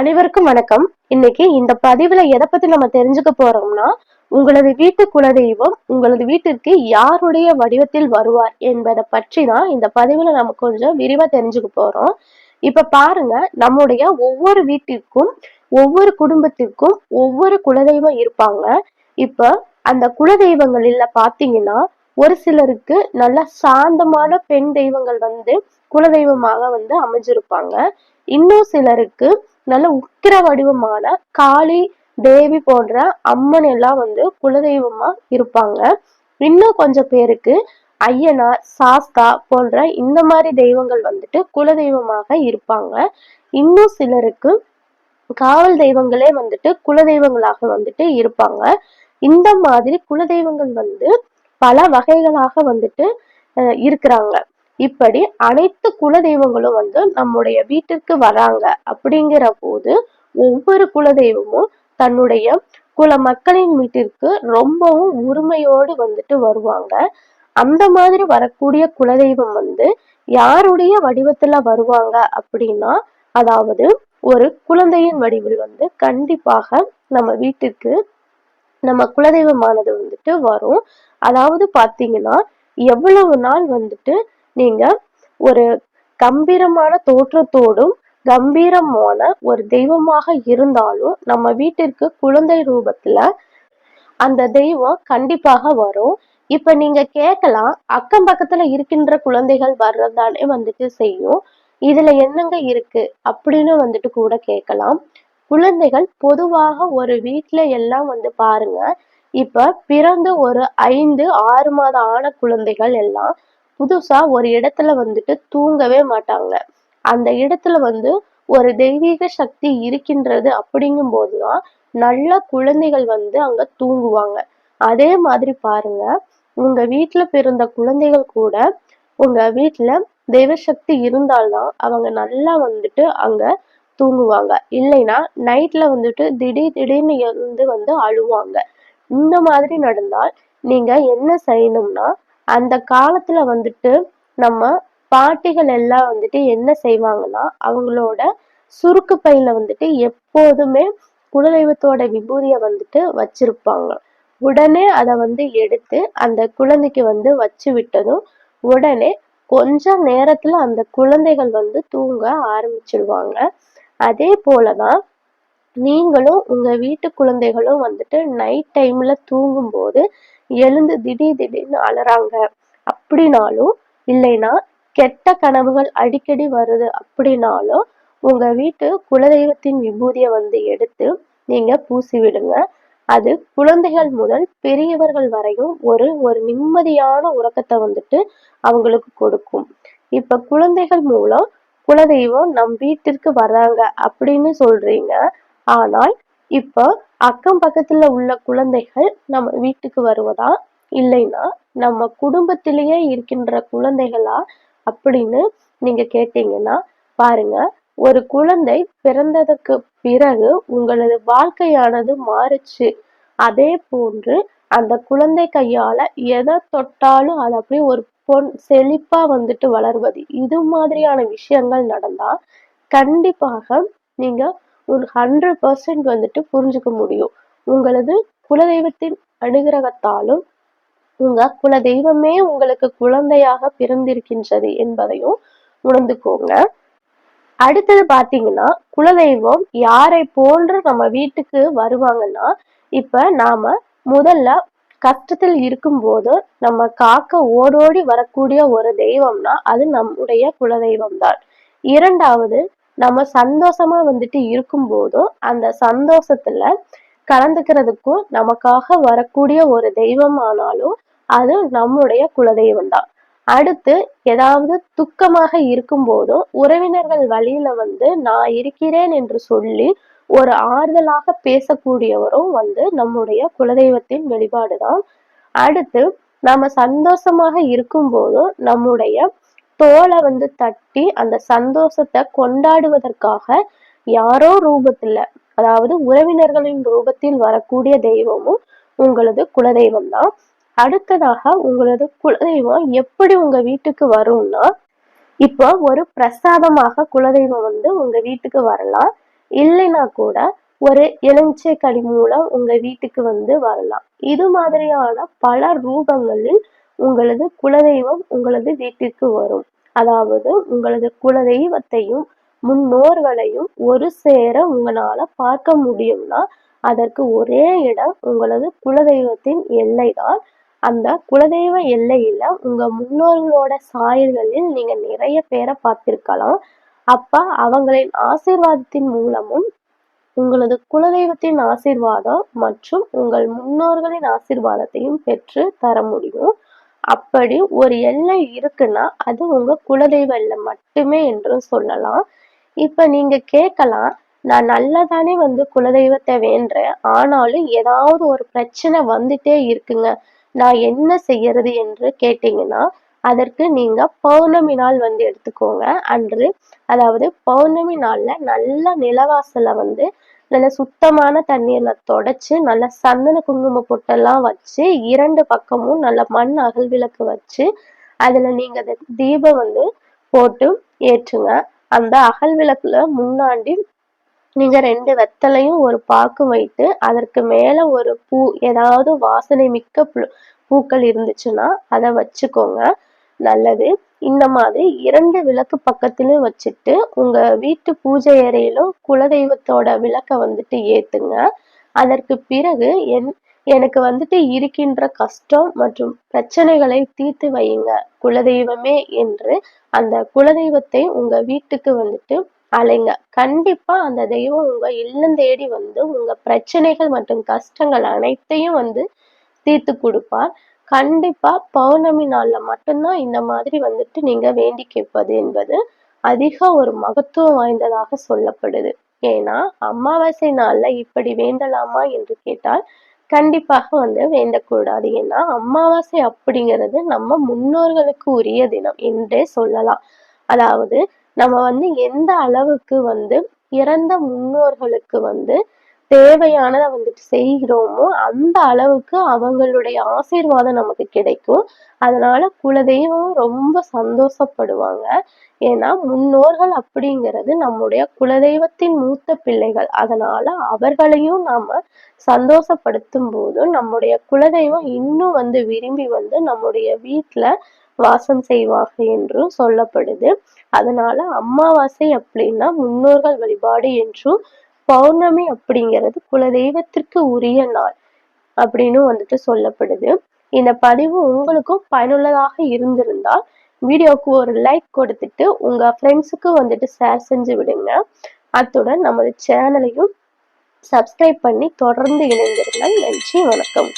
அனைவருக்கும் வணக்கம். இன்னைக்கு இந்த பதிவுல எதை பத்தி நம்ம தெரிஞ்சுக்க போறோம்னா, உங்களது வீட்டு குலதெய்வம் உங்களது வீட்டிற்கு யாருடைய வடிவத்தில் வருவார் என்பதை பற்றி தான் இந்த பதிவுல நம்ம கொஞ்சம் விரிவா தெரிஞ்சுக்க போறோம். இப்ப பாருங்க, நம்முடைய ஒவ்வொரு வீட்டிற்கும் ஒவ்வொரு குடும்பத்திற்கும் ஒவ்வொரு குலதெய்வம் இருப்பாங்க. இப்ப அந்த குலதெய்வங்களில பாத்தீங்கன்னா, ஒரு சிலருக்கு நல்ல சாந்தமான பெண் தெய்வங்கள் வந்து குலதெய்வமாக வந்து அமைஞ்சிருப்பாங்க. இன்னும் சிலருக்கு நல்ல உக்கிர வடிவமான காளி, தேவி போன்ற அம்மன் எல்லாம் வந்து குலதெய்வமா இருப்பாங்க. இன்னும் கொஞ்சம் பேருக்கு ஐயனார், சாஸ்தா போன்ற இந்த மாதிரி தெய்வங்கள் வந்துட்டு குலதெய்வமாக இருப்பாங்க. இன்னும் சிலருக்கு காவல் தெய்வங்களே வந்துட்டு குலதெய்வங்களாக வந்துட்டு இருப்பாங்க. இந்த மாதிரி குலதெய்வங்கள் வந்து பல வகைகளாக வந்துட்டு இருக்கிறாங்க. இப்படி அனைத்து குலதெய்வங்களும் வந்து நம்முடைய வீட்டிற்கு வராங்க அப்படிங்கிற போது ஒவ்வொரு குலதெய்வமும் தன்னுடைய குல மக்களின் வீட்டிற்கு ரொம்பவும் உரிமையோடு வந்துட்டு வருவாங்க. அந்த மாதிரி வரக்கூடிய குலதெய்வம் வந்து யாருடைய வடிவத்துல வருவாங்க அப்படின்னா, அதாவது ஒரு குழந்தையின் வடிவில் வந்து கண்டிப்பாக நம்ம வீட்டுக்கு நம்ம குலதெய்வமானது வந்துட்டு வரும். அதாவது பாத்தீங்கன்னா, எவ்வளவு நாள் வந்துட்டு நீங்க ஒரு கம்பீரமான தோற்றத்தோடும் கம்பீரமான ஒரு தெய்வமாக இருந்தாலும் நம்ம வீட்டிற்கு குழந்தை ரூபத்துல அந்த தெய்வம் கண்டிப்பாக வரும். இப்ப நீங்க கேட்கலாம், அக்கம் பக்கத்துல இருக்கின்ற குழந்தைகள் வர்றதானே வந்துட்டு செய்யும், இதுல என்னங்க இருக்கு அப்படின்னு வந்துட்டு கூட கேட்கலாம். குழந்தைகள் பொதுவாக ஒரு வீட்டுல எல்லாம் வந்து பாருங்க, இப்ப பிறந்து ஒரு 5, 6 மாத ஆன குழந்தைகள் எல்லாம் புதுசா ஒரு இடத்துல வந்துட்டு தூங்கவே மாட்டாங்க. அந்த இடத்துல வந்து ஒரு தெய்வீக சக்தி இருக்கின்றது அப்படிங்கும் போதுதான் நல்ல குழந்தைகள் வந்து அங்க தூங்குவாங்க. அதே மாதிரி பாருங்க, உங்க வீட்டுல பிறந்த குழந்தைகள் கூட உங்க வீட்டுல தெய்வ சக்தி இருந்தால்தான் அவங்க நல்லா வந்துட்டு அங்க தூங்குவாங்க. இல்லைன்னா நைட்ல வந்துட்டு திடீர்னு எழுந்து வந்து அழுவாங்க. இந்த மாதிரி நடந்தால் நீங்க என்ன செய்யணும்னா, அந்த காலத்துல வந்துட்டு நம்ம பாட்டிகள் எல்லாம் வந்துட்டு என்ன செய்வாங்கன்னா, அவங்களோட சுருக்கு பையில வந்துட்டு எப்போதுமே குலதெய்வத்தோட விபூதிய வந்துட்டு வச்சிருப்பாங்க. உடனே அதை வந்து எடுத்து அந்த குழந்தைக்கு வந்து வச்சு விட்டதும் உடனே கொஞ்ச நேரத்துல அந்த குழந்தைகள் வந்து தூங்க ஆரம்பிச்சிடுவாங்க. அதே போலதான் நீங்களும் உங்க வீட்டு குழந்தைகளும் வந்துட்டு நைட் டைம்ல தூங்கும்போது எழுந்து திடீர்னு அலறாங்க அப்படின்னாலும், இல்லைன்னா கெட்ட கனவுகள் அடிக்கடி வருது அப்படின்னாலும், உங்க வீட்டு குலதெய்வத்தின் விபூதியை வந்து எடுத்து நீங்க பூசி விடுங்க. அது குழந்தைகள் முதல் பெரியவர்கள் வரையும் ஒரு ஒரு நிம்மதியான உறக்கத்தை வந்துட்டு அவங்களுக்கு கொடுக்கும். இப்ப குழந்தைகள் மூலம் குலதெய்வம் நம் வீட்டிற்கு வர்றாங்க அப்படின்னு சொல்றீங்க. ஆனால் இப்ப அக்கம் பக்கத்துல உள்ள குழந்தைகள் நம்ம வீட்டுக்கு வருவதா, இல்லைன்னா நம்ம குடும்பத்திலேயே இருக்கின்ற குழந்தைகளா அப்படின்னு நீங்க கேட்டீங்கன்னா, பாருங்க, ஒரு குழந்தை பிறந்ததுக்கு பிறகு உங்களது வாழ்க்கையானது மாறுச்சு. அதே போன்று அந்த குழந்தை கையால எதை தொட்டாலும் அது அப்படியே ஒரு பொன் செழிப்பா வந்துட்டு வளர்வது, இது மாதிரியான விஷயங்கள் நடந்தா கண்டிப்பாக நீங்க ஒரு 100% வந்துட்டு புரிஞ்சுக்க முடியும். உங்களது குலதெய்வத்தின் அனுகிரகத்தாலும் உங்க குல தெய்வமே உங்களுக்கு குழந்தையாக பிறந்திருக்கின்றது என்பதையும் உணர்ந்துக்கோங்க. அடுத்தது பாத்தீங்கன்னா, குலதெய்வம் யாரை போன்று நம்ம வீட்டுக்கு வருவாங்கன்னா, இப்ப நாம முதல்ல கஷ்டத்தில் இருக்கும்போது நம்ம காக்க ஓடோடி வரக்கூடிய ஒரு தெய்வம்னா அது நம்முடைய குலதெய்வம் தான். இரண்டாவது, நம்ம சந்தோஷமா வந்துட்டு இருக்கும் போதும் அந்த சந்தோஷத்துல கலந்துக்கிறதுக்கும் நமக்காக வரக்கூடிய ஒரு தெய்வம் ஆனாலும் அது நம்முடைய குலதெய்வம் தான். அடுத்து, ஏதாவது துக்கமாக இருக்கும் போதும் உறவினர்கள் வழியில வந்து நான் இருக்கிறேன் என்று சொல்லி ஒரு ஆறுதலாக பேசக்கூடியவரும் வந்து நம்முடைய குலதெய்வத்தின் வெளிப்பாடுதான். அடுத்து, நம்ம சந்தோஷமாக இருக்கும் போதும் நம்முடைய தோலை வந்து தட்டி அந்த சந்தோஷத்தை கொண்டாடுவதற்காக யாரோ ரூபத்துல, அதாவது உறவினர்களின் ரூபத்தில் வரக்கூடிய தெய்வமும் உங்களது குலதெய்வம் தான். அடுத்ததாக உங்களது குலதெய்வம் எப்படி உங்க வீட்டுக்கு வரும்னா, இப்போ ஒரு பிரசாதமாக குலதெய்வம் வந்து உங்க வீட்டுக்கு வரலாம். இல்லைன்னா கூட ஒரு எலுமிச்சை கனி மூலம் உங்க வீட்டுக்கு வந்து வரலாம். இது மாதிரியான பல ரூபங்களில் உங்களது குலதெய்வம் உங்களது வீட்டிற்கு வரும். அதாவது உங்களது குலதெய்வத்தையும் முன்னோர்களையும் ஒரு சேர உங்களால பார்க்க முடியும்னா அதற்கு ஒரே இடம் உங்களது குலதெய்வத்தின் எல்லைதான். அந்த குலதெய்வ எல்லையில உங்க முன்னோர்களோட சாயல்களில் நீங்க நிறைய பேரை பார்த்திருக்கலாம். அப்ப அவங்களின் ஆசீர்வாதத்தின் மூலமும் உங்களது குலதெய்வத்தின் ஆசீர்வாதம் மற்றும் உங்கள் முன்னோர்களின் ஆசீர்வாதத்தையும் பெற்று தர முடியும். அப்படி ஒரு எல்லை இருக்குன்னா அது உங்க குலதெய்வ எல்லை மட்டுமே என்றும் சொல்லலாம். இப்ப நீங்க கேட்கலாம், நான் நல்லதானே வந்து குலதெய்வத்தை வேண்டுறேன், ஆனாலும் ஏதாவது ஒரு பிரச்சனை வந்துட்டே இருக்குங்க, நான் என்ன செய்யறது என்று கேட்டீங்கன்னா அதற்கு நீங்க பௌர்ணமி நாள் வந்து எடுத்துக்கோங்க. அன்று அதாவது பௌர்ணமி நாள்ல நல்ல நிலவாசல வந்து நல்ல சுத்தமான தண்ணீர்ல தொடச்சு நல்ல சந்தன குங்கும பொட்டெல்லாம் வச்சு 2 பக்கமும் நல்ல மண் அகல் விளக்கு வச்சு அதுல நீங்க அந்த தீபம் வந்து போட்டு ஏற்றுங்க. அந்த அகல் விளக்குல முன்னாடி நீங்க 2 வெத்தலையும் ஒரு பாக்கும் வைத்து அதற்கு மேல ஒரு பூ ஏதாவது வாசனை மிக்க பூக்கள் இருந்துச்சுன்னா அத வச்சுக்கோங்க. நல்லது. இந்த மாதிரி 2 விளக்கு பக்கத்திலும் வச்சுட்டு உங்க வீட்டு பூஜை அறையிலும் குலதெய்வத்தோட விளக்க வந்துட்டு ஏத்துங்க. அதற்கு பிறகு எனக்கு வந்துட்டு இருக்கின்ற கஷ்டம் மற்றும் பிரச்சனைகளை தீர்த்து வையுங்க குலதெய்வமே என்று அந்த குலதெய்வத்தை உங்க வீட்டுக்கு வந்துட்டு அழைங்க. கண்டிப்பா அந்த தெய்வம் உங்க இல்லம் தேடி வந்து உங்க பிரச்சனைகள் மற்றும் கஷ்டங்கள் அனைத்தையும் வந்து தீர்த்து கொடுப்பார். கண்டிப்பா பௌர்ணமி நாள்ல மட்டும்தான் இந்த மாதிரி வந்துட்டு நீங்க வேண்டி கேட்பது என்பது அதிக ஒரு மகத்துவம் வாய்ந்ததாக சொல்லப்படுது. ஏன்னா அமாவாசை நாள்ல இப்படி வேண்டலாமா என்று கேட்டால் கண்டிப்பாக வந்து வேண்டக்கூடாது. ஏன்னா அமாவாசை அப்படிங்கிறது நம்ம முன்னோர்களுக்கு உரிய தினம் என்றே சொல்லலாம். அதாவது நம்ம வந்து எந்த அளவுக்கு வந்து இறந்த முன்னோர்களுக்கு வந்து தேவையானதை வந்துட்டு செய்கிறோமோ அந்த அளவுக்கு அவங்களுடைய ஆசீர்வாதம் நமக்கு கிடைக்கும். அதனால குலதெய்வம் ரொம்ப சந்தோஷப்படுவாங்க. ஏன்னா முன்னோர்கள் அப்படிங்கிறது நம்முடைய குலதெய்வத்தின் மூத்த பிள்ளைகள். அதனால அவர்களையும் நாம சந்தோஷப்படுத்தும் போது நம்முடைய குலதெய்வம் இன்னும் வந்து விரும்பி வந்து நம்முடைய வீட்டுல வாசம் செய்வாங்க என்றும் சொல்லப்படுது. அதனால அமாவாசை அப்படின்னா முன்னோர்கள் வழிபாடு என்றும், பௌர்ணமி அப்படிங்கிறது குலதெய்வத்திற்கு உரிய நாள் அப்படின்னு வந்துட்டு சொல்லப்படுது. இந்த பதிவு உங்களுக்கும் பயனுள்ளதாக இருந்திருந்தால் வீடியோக்கு ஒரு லைக் கொடுத்துட்டு உங்க ஃப்ரெண்ட்ஸுக்கு வந்துட்டு ஷேர் செஞ்சு விடுங்க. அத்துடன் நமது சேனலையும் சப்ஸ்கிரைப் பண்ணி தொடர்ந்து இணைந்திருங்கள். நன்றி, வணக்கம்.